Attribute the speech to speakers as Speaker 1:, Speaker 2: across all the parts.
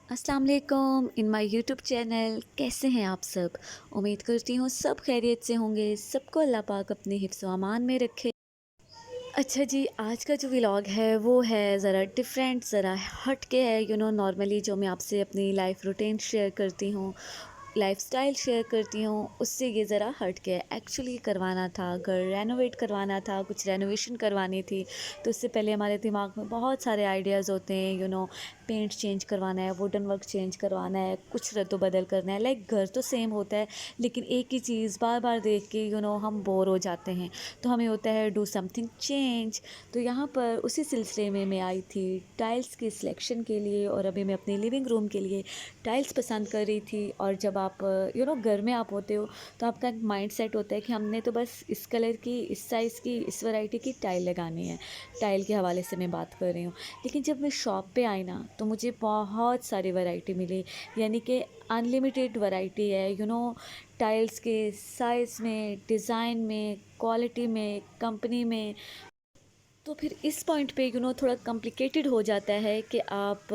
Speaker 1: अस्सलाम वालेकुम in my YouTube channel. कैसे हैं आप सब? उम्मीद करती हूँ सब खैरियत से होंगे। सबको अल्लाह पाक अपने हिफ्ज़ व अमान में रखे। अच्छा जी, आज का जो व्लॉग है वो है ज़रा डिफरेंट, ज़रा हट के है। नॉर्मली जो मैं आपसे अपनी लाइफ रूटीन शेयर करती हूँ, लाइफस्टाइल शेयर करती हूँ, उससे ये ज़रा हट के है। एक्चुअली करवाना था, घर रेनोवेट करवाना था, कुछ रेनोवेशन करवानी थी। तो उससे पहले हमारे दिमाग में बहुत सारे आइडियाज़ होते हैं। पेंट चेंज करवाना है, वुडन वर्क चेंज करवाना है, कुछ रद्द-बदल करना है। लाइक घर तो सेम होता है, लेकिन एक ही चीज़ बार-बार देख के हम बोर हो जाते हैं। तो हमें होता है डू समथिंग चेंज। तो यहाँ पर उसी सिलसिले में मैं आई थी टाइल्स की सिलेक्शन के लिए, और अभी मैं अपने लिविंग रूम के लिए टाइल्स पसंद कर रही थी। और जब आप घर में आप होते हो तो आपका एक माइंड सेट होता है कि हमने तो बस इस कलर की, इस साइज़ की, इस वैरायटी की टाइल लगानी है। टाइल के हवाले से मैं बात कर रही हूँ। लेकिन जब मैं शॉप पे आई ना, तो मुझे बहुत सारी वैरायटी मिली। यानी कि अनलिमिटेड वैरायटी है टाइल्स के साइज़ में, डिज़ाइन में, क्वालिटी में, कंपनी में। तो फिर इस पॉइंट पे थोड़ा कॉम्प्लिकेटेड हो जाता है कि आप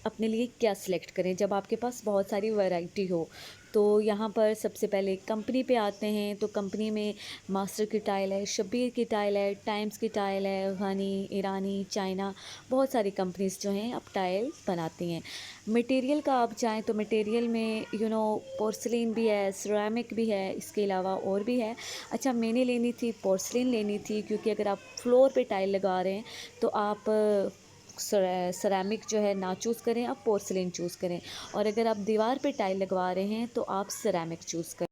Speaker 1: अपने लिए क्या सिलेक्ट करें जब आपके पास बहुत सारी वैरायटी हो। तो यहाँ पर सबसे पहले कंपनी पे आते हैं। तो कंपनी में मास्टर की टाइल है, शब्बीर की टाइल है, टाइम्स की टाइल है, गनी, ईरानी, चाइना, बहुत सारी कंपनीज जो हैं अब टाइल बनाती हैं। मटेरियल का आप चाहें तो मटेरियल में पोर्सिलिन भी है, सिरेमिक भी है, इसके अलावा और भी है। अच्छा, मैंने लेनी थी पोर्सिलिन लेनी थी, क्योंकि अगर आप फ्लोर पे टाइल लगा रहे हैं तो आप सेरेमिक जो है ना चूज़ करें, आप पोर्सिलिन चूज़ करें। और अगर आप दीवार पे टाइल लगवा रहे हैं तो आप सेरेमिक चूज़ करें।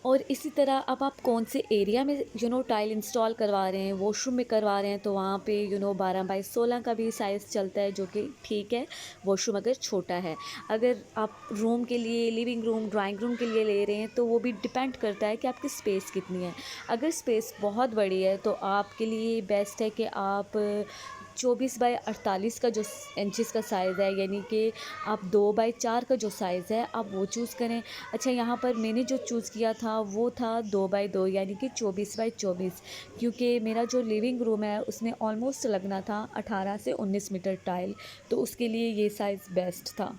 Speaker 1: और इसी तरह अब आप कौन से एरिया में टाइल इंस्टॉल करवा रहे हैं, वॉशरूम में करवा रहे हैं, तो वहाँ पे 12 बाई 16 का भी साइज़ चलता है, जो कि ठीक है, वॉशरूम अगर छोटा है। अगर आप रूम के लिए, लिविंग रूम, ड्राइंग रूम के लिए ले रहे हैं तो वो भी डिपेंड करता है कि आपकी स्पेस कितनी है। अगर स्पेस बहुत बड़ी है तो आपके लिए बेस्ट है कि आप 24 बाई 48 का जो इंचज़ का साइज़ है, यानी कि आप 2 बाई 4 का जो साइज़ है आप वो चूज़ करें। अच्छा, यहाँ पर मैंने जो चूज़ किया था वो था 2 बाई 2, यानी कि 24 बाई 24, क्योंकि मेरा जो लिविंग रूम है उसमें ऑलमोस्ट लगना था 18 से 19 मीटर टाइल। तो उसके लिए ये साइज़ बेस्ट था।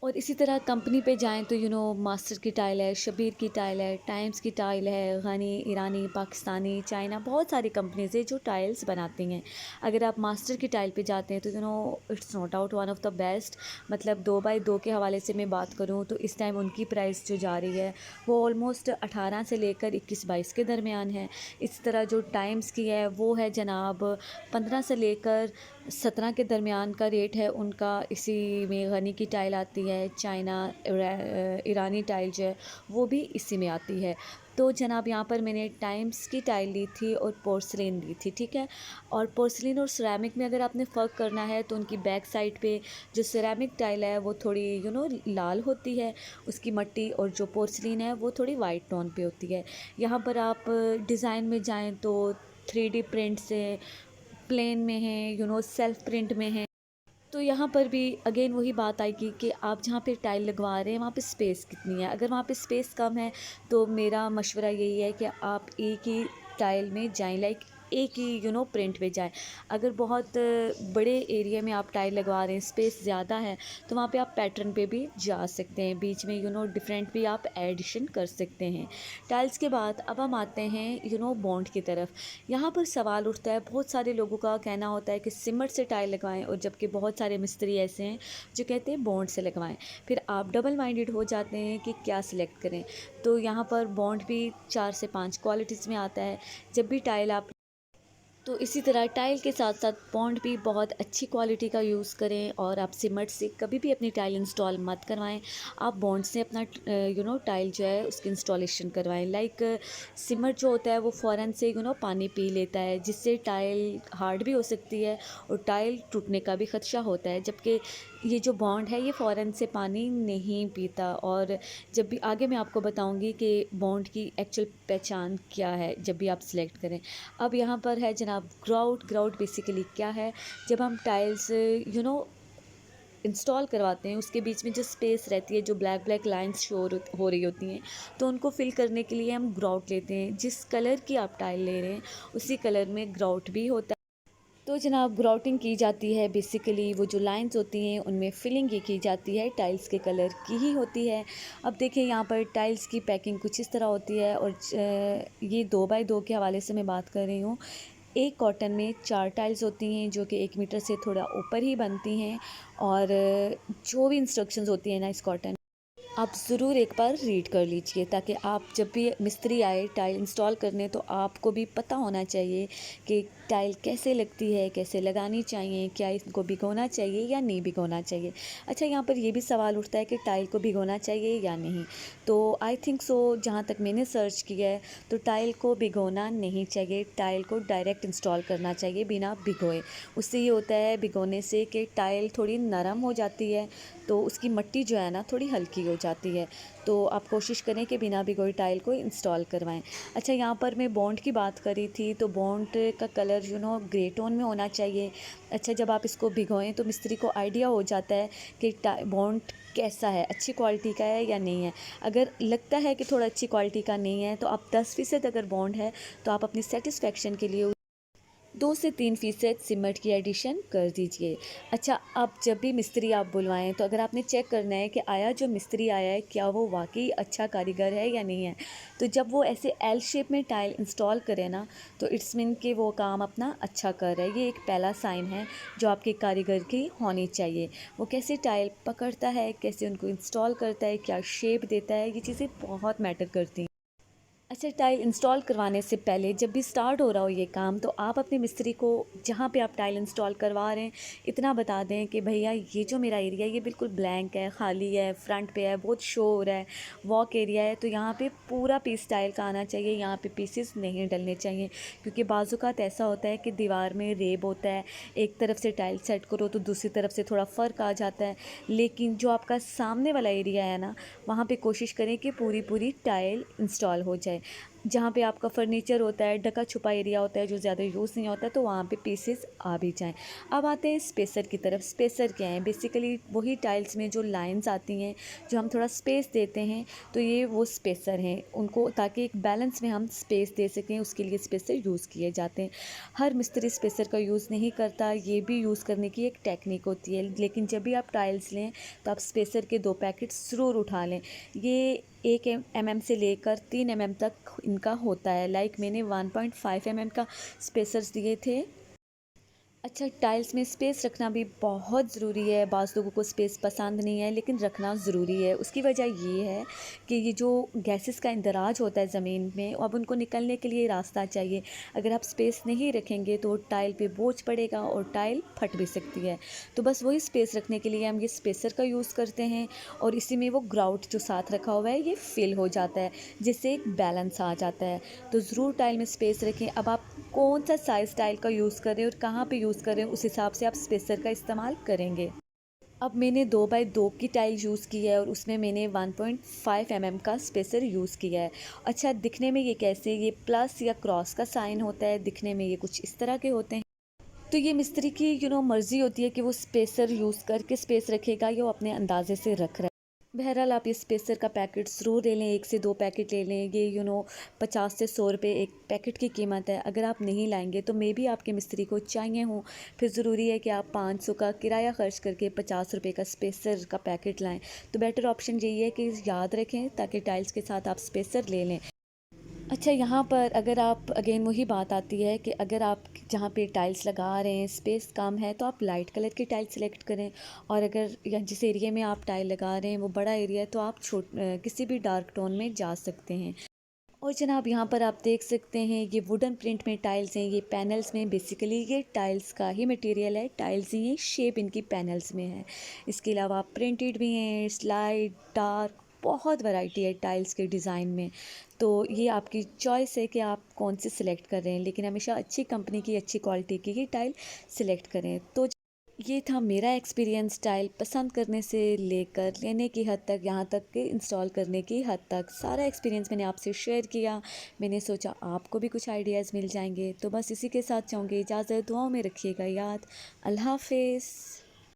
Speaker 1: और इसी तरह कंपनी पे जाएँ तो मास्टर की टाइल है, शब्बीर की टाइल है, टाइम्स की टाइल है, गनी, ईरानी, पाकिस्तानी, चाइना, बहुत सारी कंपनीज़ है जो टाइल्स बनाती हैं। अगर आप मास्टर की टाइल पे जाते हैं तो it's not out one of the best. मतलब 2 बाई 2 के हवाले से मैं बात करूँ तो इस टाइम उनकी प्राइस जो जा रही है वो ऑलमोस्ट 18 से लेकर 21-22 के दरमियान है। इस तरह जो टाइम्स की है वो है जनाब 15 से लेकर 17 के दरमियान का रेट है उनका। इसी में गनी की टाइल आती है, चाइना, ईरानी टाइल जो है वो भी इसी में आती है। तो जनाब यहाँ पर मैंने टाइम्स की टाइल ली थी और पोर्सिलिन ली थी, ठीक है। और पोर्सिलिन और सिरेमिक में अगर आपने फ़र्क करना है तो उनकी बैक साइड पे जो सिरेमिक टाइल है वो थोड़ी लाल होती है उसकी मट्टी, और जो पोर्सिलिन है वो थोड़ी वाइट टोन पे होती है। यहाँ पर आप डिज़ाइन में जाएँ तो 3D प्रिंट से, प्लेन में है, सेल्फ प्रिंट में है। तो यहाँ पर भी अगेन वही बात आएगी कि आप जहाँ पे टाइल लगवा रहे हैं वहाँ पे स्पेस कितनी है। अगर वहाँ पे स्पेस कम है तो मेरा मशवरा यही है कि आप एक ही टाइल में जाएं, लाइक एक ही प्रिंट में जाएं। अगर बहुत बड़े एरिया में आप टाइल लगवा रहे हैं, स्पेस ज़्यादा है, तो वहाँ पे आप पैटर्न पे भी जा सकते हैं, बीच में डिफरेंट भी आप एडिशन कर सकते हैं। टाइल्स के बाद अब हम आते हैं बॉन्ड की तरफ। यहाँ पर सवाल उठता है, बहुत सारे लोगों का कहना होता है कि सिमट से टाइल लगवाएं, और जबकि बहुत सारे मिस्त्री ऐसे हैं जो कहते हैं बॉन्ड से लगवाएं। फिर आप डबल माइंडेड हो जाते हैं कि क्या सिलेक्ट करें। तो यहाँ पर बॉन्ड भी 4 से 5 क्वालिटीज़ में आता है। जब भी टाइल आप, तो इसी तरह टाइल के साथ साथ बॉन्ड भी बहुत अच्छी क्वालिटी का यूज़ करें, और आप सिमट से कभी भी अपनी टाइल इंस्टॉल मत करवाएं। आप बॉन्ड से अपना टाइल जो है उसकी इंस्टॉलेशन करवाएं। लाइक सिमट जो होता है वो फ़ौरन से पानी पी लेता है, जिससे टाइल हार्ड भी हो सकती है और टाइल टूटने का भी ख़दशा होता है। जबकि ये जो बॉन्ड है ये फ़ौरन से पानी नहीं पीता। और जब भी आगे मैं आपको बताऊंगी कि बॉन्ड की एक्चुअल पहचान क्या है जब भी आप सिलेक्ट करें। अब यहाँ पर है जनाब ग्राउट। ग्राउट बेसिकली क्या है, जब हम टाइल्स इंस्टॉल करवाते हैं उसके बीच में जो स्पेस रहती है, जो ब्लैक ब्लैक लाइंस शो हो रही होती हैं, तो उनको फिल करने के लिए हम ग्राउट लेते हैं। जिस कलर की आप टाइल ले रहे हैं उसी कलर में ग्राउट भी होता है। तो जनाब ग्राउटिंग की जाती है, बेसिकली वो जो लाइंस होती हैं उनमें फिलिंग ये की जाती है, टाइल्स के कलर की ही होती है। अब देखिए यहाँ पर टाइल्स की पैकिंग कुछ इस तरह होती है और ये 2x2 के हवाले से मैं बात कर रही हूँ। एक कॉटन में 4 टाइल्स होती हैं जो कि 1 मीटर से थोड़ा ऊपर ही बनती हैं और जो भी इंस्ट्रक्शंस होती हैं ना इस कॉटन, आप ज़रूर एक बार रीड कर लीजिए ताकि आप जब भी मिस्त्री आए टाइल इंस्टॉल करने तो आपको भी पता होना चाहिए कि टाइल कैसे लगती है, कैसे लगानी चाहिए, क्या इसको भिगोना चाहिए या नहीं भिगोना चाहिए। अच्छा, यहाँ पर ये भी सवाल उठता है कि टाइल को भिगोना चाहिए या नहीं। तो आई थिंक सो, जहाँ तक मैंने सर्च किया है तो टाइल को भिगोना नहीं चाहिए, टाइल को डायरेक्ट इंस्टॉल करना चाहिए बिना भिगोए। उससे ये होता है भिगोने से कि टाइल थोड़ी नरम हो जाती है, तो उसकी मट्टी जो है ना थोड़ी हल्की हो जाती है। तो आप कोशिश करें कि बिना भिगोई टाइल को इंस्टॉल करवाएं। अच्छा, यहाँ पर मैं बॉन्ड की बात करी थी तो बॉन्ड का कलर ग्रे टोन में होना चाहिए। अच्छा, जब आप इसको भिगोएं तो मिस्त्री को आइडिया हो जाता है कि बॉन्ड कैसा है, अच्छी क्वालिटी का है या नहीं है। अगर लगता है कि थोड़ा अच्छी क्वालिटी का नहीं है तो आप 10% अगर बॉन्ड है तो आप अपनी सेटिस्फेक्शन के लिए 2 से 3% सीमेंट की एडिशन कर दीजिए। अच्छा, अब जब भी मिस्त्री आप बुलवाएं तो अगर आपने चेक करना है कि आया जो मिस्त्री आया है क्या वो वाकई अच्छा कारीगर है या नहीं है। तो जब वो ऐसे एल शेप में टाइल इंस्टॉल करे ना तो इट्स मीन कि वो काम अपना अच्छा कर रहा है। ये एक पहला साइन है जो आपके कारीगर की होनी चाहिए। वो कैसे टाइल पकड़ता है, कैसे उनको इंस्टॉल करता है, क्या शेप देता है, ये चीज़ें बहुत मैटर करती हैं। अच्छा, टाइल इंस्टॉल करवाने से पहले जब भी स्टार्ट हो रहा हो ये काम तो आप अपने मिस्त्री को जहाँ पे आप टाइल इंस्टॉल करवा रहे हैं इतना बता दें कि भैया ये जो मेरा एरिया है ये बिल्कुल ब्लैंक है, खाली है, फ्रंट पे है, बहुत शो हो रहा है, वॉक एरिया है, तो यहाँ पे पूरा पीस टाइल का आना चाहिए, यहाँ पे पीसेस नहीं डलने चाहिए। क्योंकि बाज़ात ऐसा होता है कि दीवार में रेब होता है, एक तरफ से टाइल सेट करो तो दूसरी तरफ से थोड़ा फ़र्क आ जाता है। लेकिन जो आपका सामने वाला एरिया है ना वहाँ पे कोशिश करें कि पूरी पूरी टाइल इंस्टॉल हो जाए। जहाँ पे आपका फर्नीचर होता है, ढका छुपा एरिया होता है जो ज़्यादा यूज़ नहीं होता, तो वहाँ पे पीसेस आ भी जाएँ। अब आते हैं स्पेसर की तरफ। स्पेसर क्या है? बेसिकली वही टाइल्स में जो लाइंस आती हैं, जो हम थोड़ा स्पेस देते हैं, तो ये वो स्पेसर हैं उनको, ताकि एक बैलेंस में हम स्पेस दे सकें, उसके लिए स्पेसर यूज़ किए जाते हैं। हर मिस्त्री स्पेसर का यूज़ नहीं करता, ये भी यूज़ करने की एक टेक्निक होती है। लेकिन जब भी आप टाइल्स लें तो आप स्पेसर के 2 पैकेट ज़रूर उठा लें। ये 1 mm से लेकर 3 mm तक इनका होता है। लाइक मैंने 1.5 mm का स्पेसर्स दिए थे। अच्छा, टाइल्स में स्पेस रखना भी बहुत ज़रूरी है। बाज़ लोगों को स्पेस पसंद नहीं है लेकिन रखना ज़रूरी है। उसकी वजह ये है कि ये जो गैसेस का इंदराज होता है ज़मीन में, अब उनको निकलने के लिए रास्ता चाहिए। अगर आप स्पेस नहीं रखेंगे तो टाइल पे बोझ पड़ेगा और टाइल फट भी सकती है। तो बस वही स्पेस रखने के लिए हम ये स्पेसर का यूज़ करते हैं और इसी में वो ग्राउट जो साथ रखा हुआ है ये फिल हो जाता है, जिससे एक बैलेंस आ जाता है। तो ज़रूर टाइल में स्पेस रखें। अब आप कौन सा साइज़ टाइल का यूज़ कर रहे हैं और कहाँ पे यूज़ कर रहे हैं उस हिसाब से आप स्पेसर का इस्तेमाल करेंगे। अब मैंने 2x2 की टाइल यूज़ की है और उसमें मैंने 1.5 mm का स्पेसर यूज़ किया है। अच्छा, दिखने में ये कैसे, ये प्लस या क्रॉस का साइन होता है, दिखने में ये कुछ इस तरह के होते हैं। तो ये मिस्त्री की मर्ज़ी होती है कि वो स्पेसर यूज़ करके स्पेस रखेगा या वो अपने अंदाजे से रख रहा है। बहरहाल आप ये स्पेसर का पैकेट ज़रूर ले लें, 1 से 2 पैकेट ले लें। ये 50 से 100 रुपये एक पैकेट की कीमत है। अगर आप नहीं लाएंगे तो मे भी आपके मिस्त्री को चाहिए हों, फिर ज़रूरी है कि आप 500 का किराया ख़र्च करके 50 रुपये का स्पेसर का पैकेट लाएं। तो बेटर ऑप्शन यही है कि याद रखें ताकि टाइल्स के साथ आप स्पेसर ले लें। अच्छा, यहाँ पर अगर आप अगेन वही बात आती है कि अगर आप जहाँ पे टाइल्स लगा रहे हैं स्पेस कम है तो आप लाइट कलर की टाइल सेलेक्ट करें, और अगर या जिस एरिया में आप टाइल लगा रहे हैं वो बड़ा एरिया है तो आप किसी भी डार्क टोन में जा सकते हैं। और जनाब यहाँ पर आप देख सकते हैं ये वुडन प्रिंट में टाइल्स हैं, ये पैनल्स में, बेसिकली ये टाइल्स का ही मटेरियल है, टाइल्स ही हैं, शेप इनकी पैनल्स में है। इसके अलावा प्रिंटेड भी हैं, स्लाइड, डार्क, बहुत वैरायटी है टाइल्स के डिज़ाइन में। तो ये आपकी चॉइस है कि आप कौन सी सिलेक्ट कर रहे हैं, लेकिन हमेशा अच्छी कंपनी की, अच्छी क्वालिटी की ही टाइल सिलेक्ट करें। तो ये था मेरा एक्सपीरियंस टाइल पसंद करने से लेकर लेने की हद तक, यहाँ तक कि इंस्टॉल करने की हद तक। सारा एक्सपीरियंस मैंने आपसे शेयर किया। मैंने सोचा आपको भी कुछ आइडियाज़ मिल जाएंगे। तो बस इसी के साथ चाहूँगी इजाज़त। दुआओं में रखिएगा याद। अल्लाह हाफ़िज़।